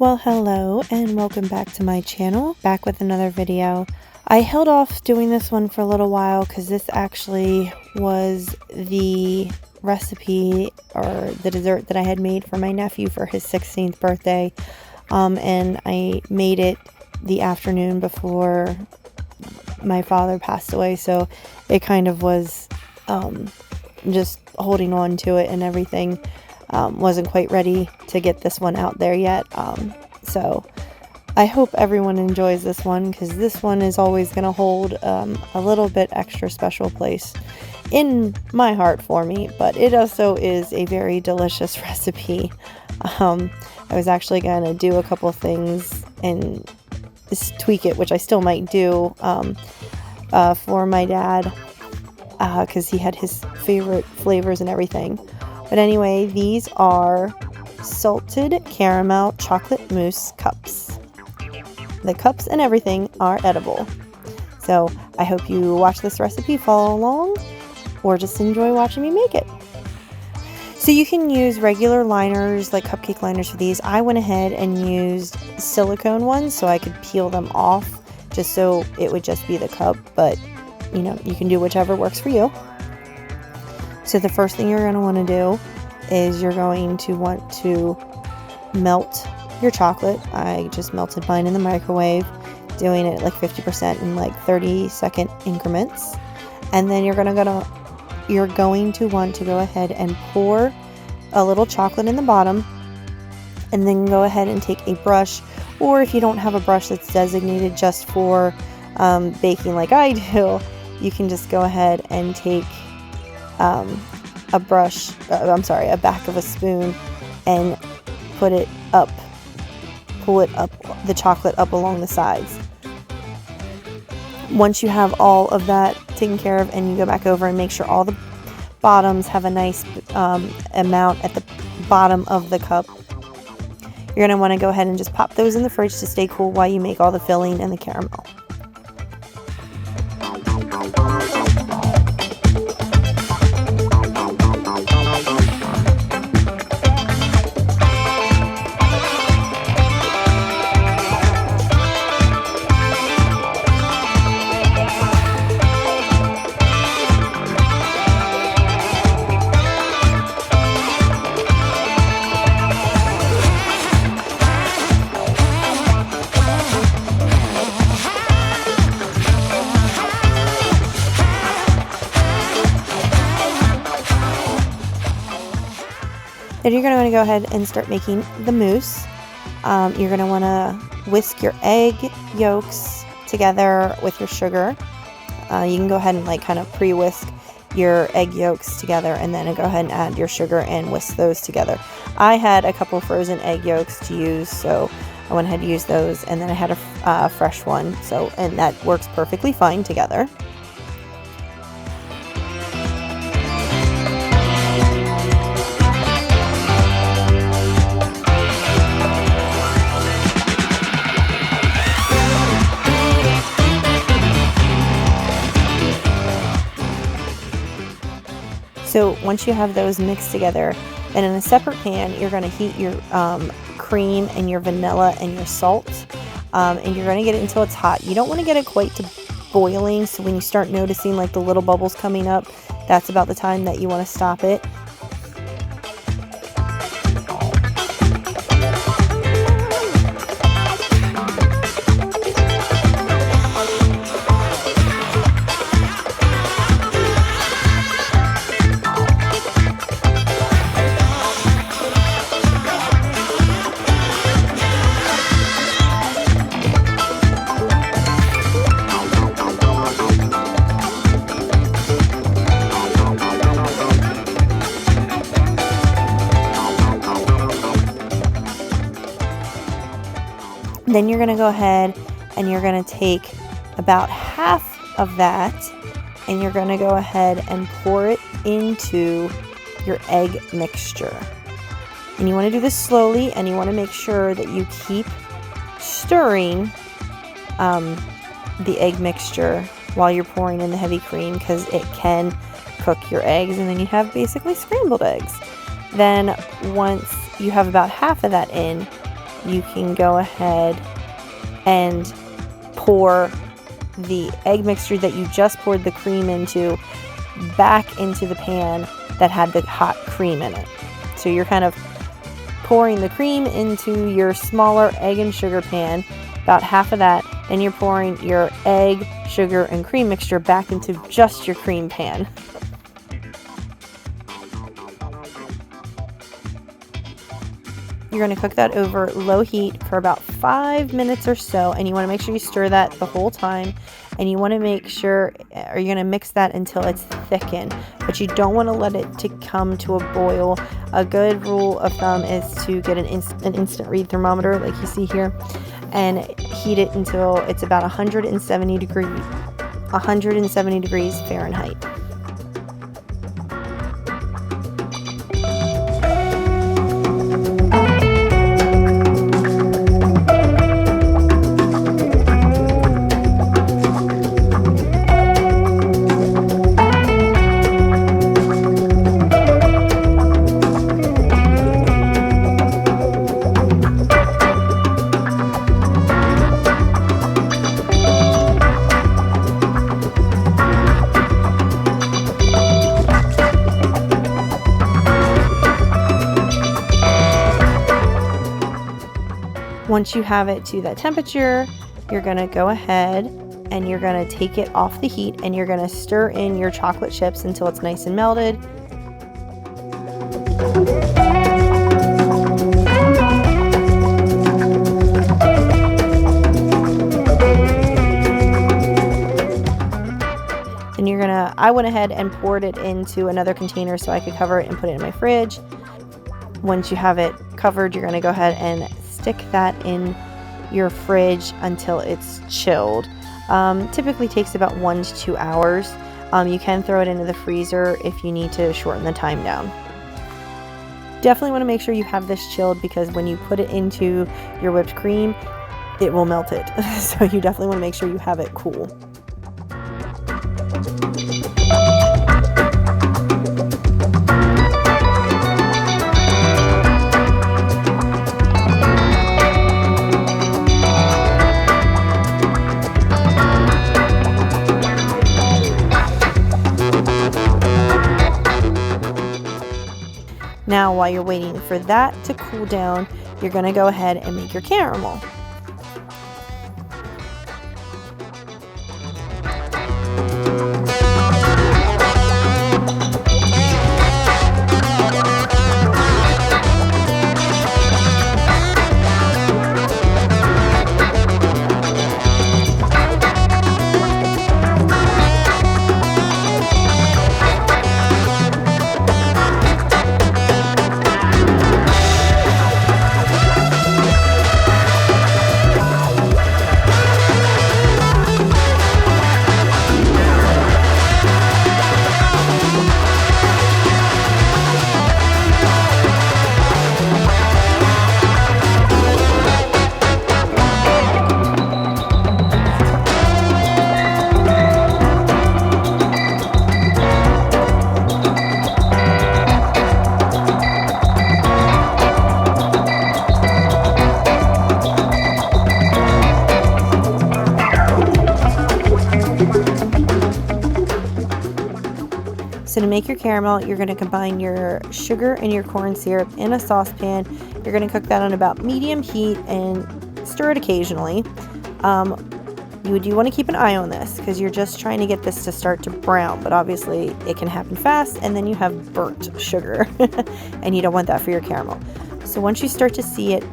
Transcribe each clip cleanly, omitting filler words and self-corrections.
Well, hello and welcome back to my channel, back with another video. I held off doing this one for a little while because this actually was the recipe or the dessert that I had made for my nephew for his 16th birthday. And I made it the afternoon before my father passed away, so it kind of was just holding on to it and everything. Wasn't quite ready to get this one out there yet. So I hope everyone enjoys this one, because this one is always going to hold a little bit extra special place in my heart for me, but it also is a very delicious recipe. I was actually going to do a couple things and just tweak it, which I still might do for my dad, because he had his favorite flavors and everything. But anyway, these are salted caramel chocolate mousse cups. The cups and everything are edible. So I hope you watch this recipe, follow along, or just enjoy watching me make it. So you can use regular liners, like cupcake liners for these. I went ahead and used silicone ones so I could peel them off, just so it would just be the cup, but you know, you can do whichever works for you. So the first thing you're going to want to do is you're going to want to melt your chocolate. I just melted mine in the microwave, doing it like 50% in like 30-second increments. And then you're going to want to go ahead and pour a little chocolate in the bottom, and then go ahead and take a brush, or if you don't have a brush that's designated just for baking like I do, you can just go ahead and take a back of a spoon and pull it up, the chocolate up along the sides. Once you have all of that taken care of, and you go back over and make sure all the bottoms have a nice amount at the bottom of the cup, you're going to want to go ahead and just pop those in the fridge to stay cool while you make all the filling and the caramel. Then you're going to want to go ahead and start making the mousse. You're going to want to whisk your egg yolks together with your sugar. You can go ahead and like kind of pre-whisk your egg yolks together, and then go ahead and add your sugar and whisk those together. I had a couple frozen egg yolks to use, so I went ahead and used those, and then I had a fresh one, and that works perfectly fine together. So once you have those mixed together, then in a separate pan, you're going to heat your cream and your vanilla and your salt, and you're going to get it until it's hot. You don't want to get it quite to boiling, so when you start noticing like the little bubbles coming up, that's about the time that you want to stop it. Then you're going to go ahead and you're going to take about half of that, and you're going to go ahead and pour it into your egg mixture. And you want to do this slowly, and you want to make sure that you keep stirring the egg mixture while you're pouring in the heavy cream, because it can cook your eggs, and then you have basically scrambled eggs. Then once you have about half of that in, you can go ahead and pour the egg mixture that you just poured the cream into back into the pan that had the hot cream in it. So you're kind of pouring the cream into your smaller egg and sugar pan, about half of that, then you're pouring your egg, sugar, and cream mixture back into just your cream pan. You're going to cook that over low heat for about 5 minutes or so, and you want to make sure you stir that the whole time, and you want to make sure, or you're going to mix that until it's thickened, but you don't want to let it to come to a boil. A good rule of thumb is to get an instant read thermometer like you see here and heat it until it's about 170 degrees Fahrenheit. Once you have it to that temperature, you're going to go ahead and you're going to take it off the heat and you're going to stir in your chocolate chips until it's nice and melted. And you're gonna, I went ahead and poured it into another container so I could cover it and put it in my fridge. Once you have it covered, you're gonna go ahead and stick that in your fridge until it's chilled. Typically takes about 1 to 2 hours. You can throw it into the freezer if you need to shorten the time down. Definitely want to make sure you have this chilled because when you put it into your whipped cream, it will melt it. So you definitely want to make sure you have it cool. Now, while you're waiting for that to cool down, you're going to go ahead and make your caramel. So to make your caramel, you're going to combine your sugar and your corn syrup in a saucepan. You're going to cook that on about medium heat and stir it occasionally. You do want to keep an eye on this because you're just trying to get this to start to brown, but obviously it can happen fast and then you have burnt sugar and you don't want that for your caramel. So once you start to see it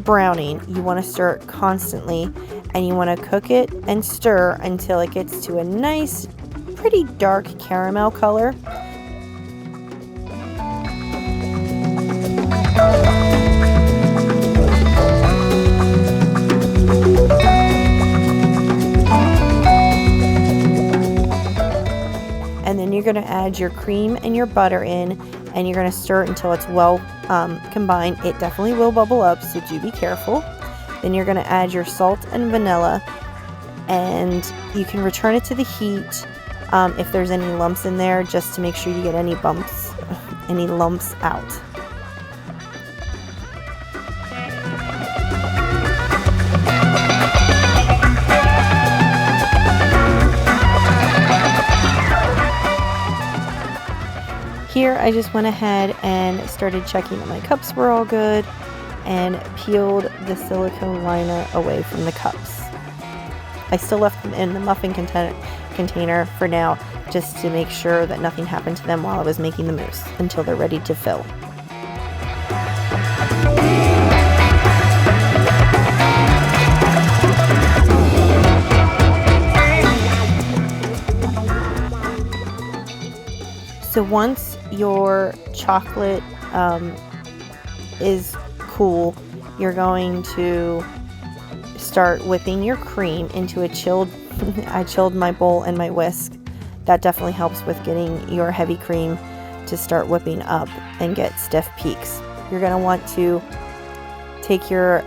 browning, you want to stir it constantly and you want to cook it and stir until it gets to a nice, pretty dark caramel color. And then you're going to add your cream and your butter in, and you're going to stir it until it's well combined. It definitely will bubble up, so do be careful. Then you're going to add your salt and vanilla, and you can return it to the heat if there's any lumps in there, just to make sure you get any lumps out. Here I just went ahead and started checking that my cups were all good and peeled the silicone liner away from the cups. I still left them in the muffin container for now, just to make sure that nothing happened to them while I was making the mousse until they're ready to fill. So once your chocolate is cool, you're going to start whipping your cream into a chilled, I chilled my bowl and my whisk. That definitely helps with getting your heavy cream to start whipping up and get stiff peaks. You're going to want to take your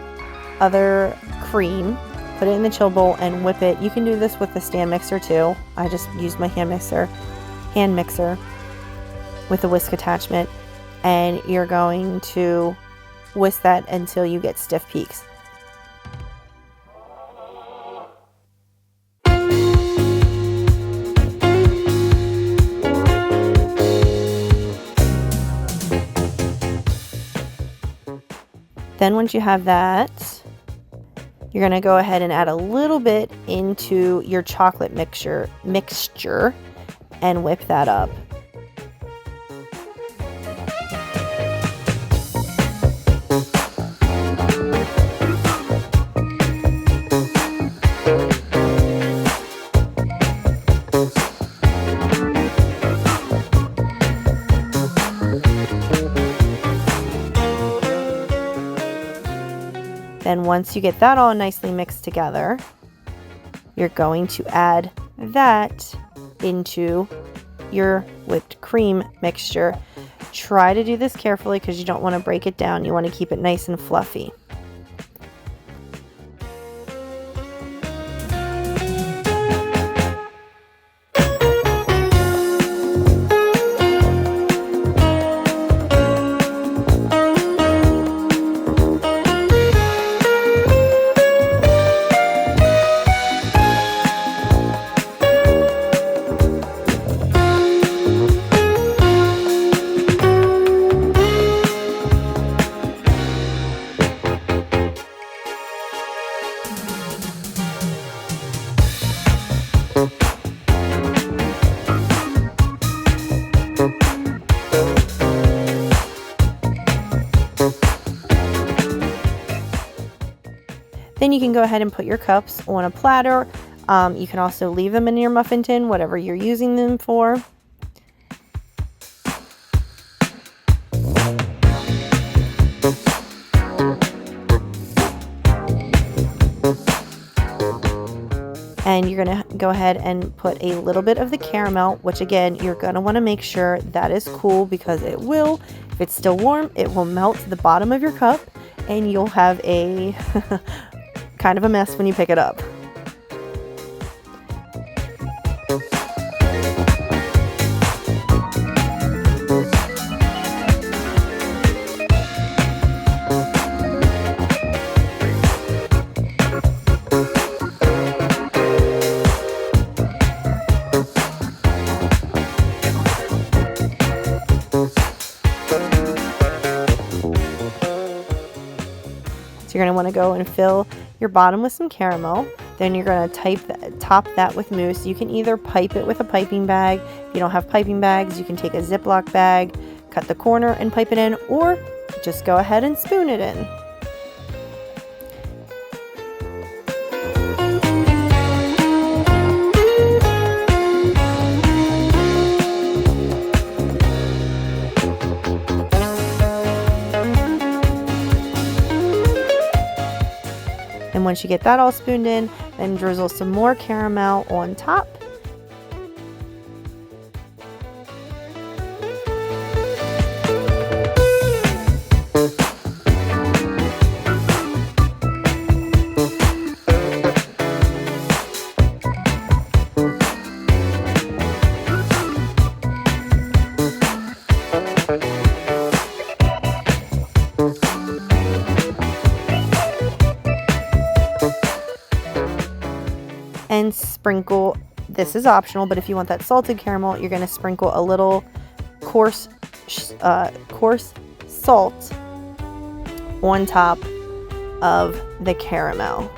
other cream, put it in the chill bowl and whip it. You can do this with the stand mixer too. I just used my hand mixer with a whisk attachment, and you're going to whisk that until you get stiff peaks. Then once you have that, you're going to go ahead and add a little bit into your chocolate mixture and whip that up. Then once you get that all nicely mixed together, you're going to add that into your whipped cream mixture. Try to do this carefully because you don't want to break it down. You want to keep it nice and fluffy. Then you can go ahead and put your cups on a platter. You can also leave them in your muffin tin, whatever you're using them for. And you're going to go ahead and put a little bit of the caramel, which again, you're going to want to make sure that is cool because it will, if it's still warm, it will melt to the bottom of your cup and you'll have a kind of a mess when you pick it up. So you're going to want to go and fill your bottom with some caramel. Then you're going to top that with mousse. You can either pipe it with a piping bag. If you don't have piping bags, you can take a Ziploc bag, cut the corner and pipe it in, or just go ahead and spoon it in. And once you get that all spooned in, then drizzle some more caramel on top. And sprinkle, this is optional, but if you want that salted caramel, you're going to sprinkle a little coarse coarse salt on top of the caramel.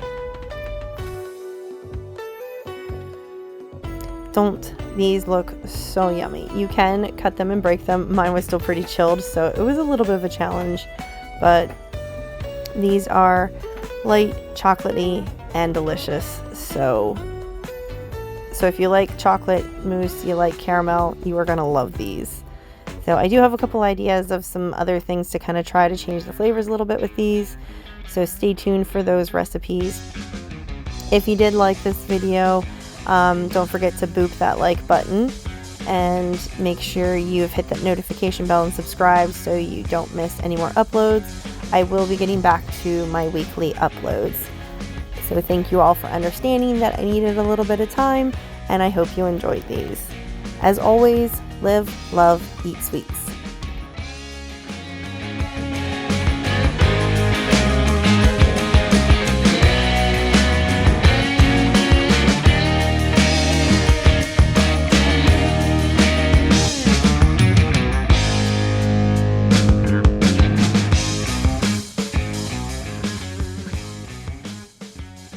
Don't these look so yummy? You can cut them and break them. Mine was still pretty chilled, so it was a little bit of a challenge, but these are light, chocolatey, and delicious. So if you like chocolate mousse, you like caramel, you are gonna love these. So I do have a couple ideas of some other things to kind of try to change the flavors a little bit with these. So stay tuned for those recipes. If you did like this video, don't forget to boop that like button and make sure you've hit that notification bell and subscribe so you don't miss any more uploads. I will be getting back to my weekly uploads. So thank you all for understanding that I needed a little bit of time, and I hope you enjoyed these. As always, live, love, eat sweets.